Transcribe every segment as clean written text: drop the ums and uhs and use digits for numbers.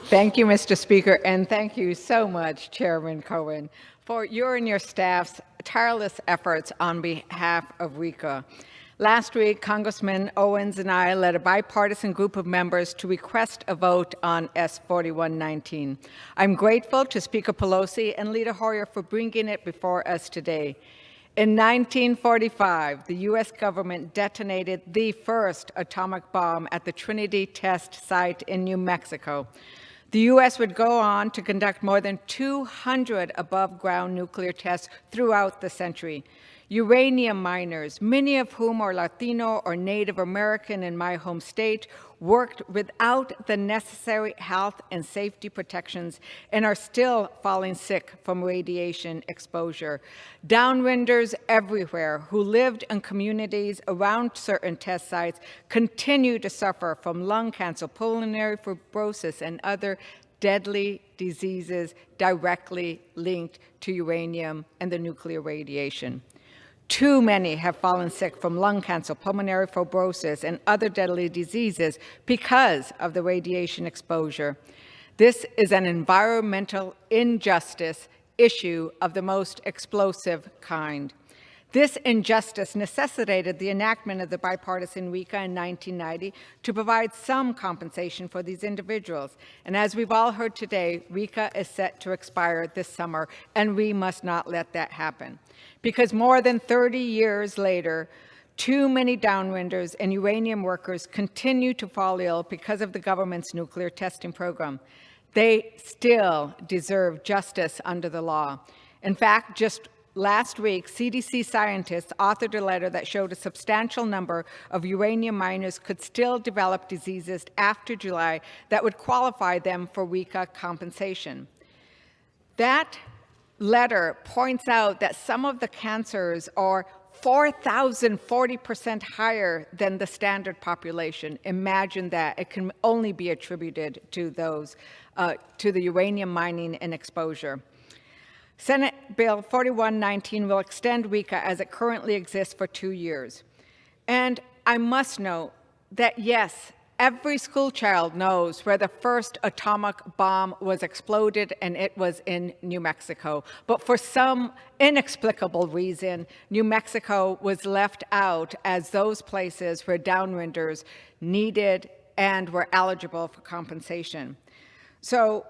Thank you, Mr. Speaker, and thank you so much, Chairman Cohen, for your and your staff's tireless efforts on behalf of RECA. Last week, Congressman Owens and I led a bipartisan group of members to request a vote on S 4119. I'm grateful to Speaker Pelosi and Leader Hoyer for bringing it before us today. In 1945, the U.S. government detonated the first atomic bomb at the Trinity Test Site in New Mexico. The U.S. would go on to conduct more than 200 above-ground nuclear tests throughout the century. Uranium miners, many of whom are Latino or Native American in my home state, worked without the necessary health and safety protections and are still falling sick from radiation exposure. Downwinders everywhere who lived in communities around certain test sites continue to suffer from lung cancer, pulmonary fibrosis, and other deadly diseases directly linked to uranium and the nuclear radiation. Too many have fallen sick from lung cancer, pulmonary fibrosis, and other deadly diseases because of the radiation exposure. This is an environmental injustice issue of the most explosive kind. This injustice necessitated the enactment of the bipartisan RECA in 1990 to provide some compensation for these individuals. And as we've all heard today, RECA is set to expire this summer, and we must not let that happen. Because more than 30 years later, too many downwinders and uranium workers continue to fall ill because of the government's nuclear testing program. They still deserve justice under the law. In fact, just last week, CDC scientists authored a letter that showed a substantial number of uranium miners could still develop diseases after July that would qualify them for RECA compensation. That letter points out that some of the cancers are 4,040% higher than the standard population. Imagine that. It can only be attributed to those, to the uranium mining and exposure. Senate Bill 4119 will extend RECA as it currently exists for 2 years. And I must note that, yes, every school child knows where the first atomic bomb was exploded, and it was in New Mexico. But for some inexplicable reason, New Mexico was left out as those places where downwinders needed and were eligible for compensation. So,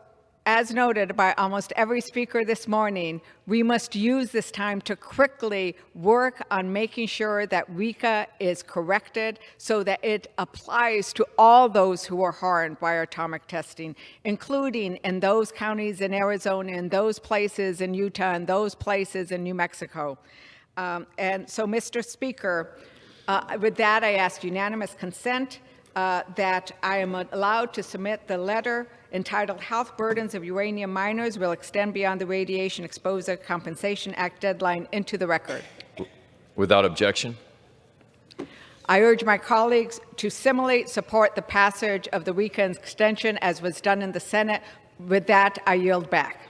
as noted by almost every speaker this morning, we must use this time to quickly work on making sure that RECA is corrected so that it applies to all those who are harmed by atomic testing, including in those counties in Arizona, in those places in Utah, and those places in New Mexico. And so, Mr. Speaker, with that, I ask unanimous consent that I am allowed to submit the letter entitled Health Burdens of Uranium Miners Will Extend Beyond the Radiation Exposure Compensation Act Deadline into the record. Without objection. I urge my colleagues to similarly support the passage of the RECA extension as was done in the Senate. With that, I yield back.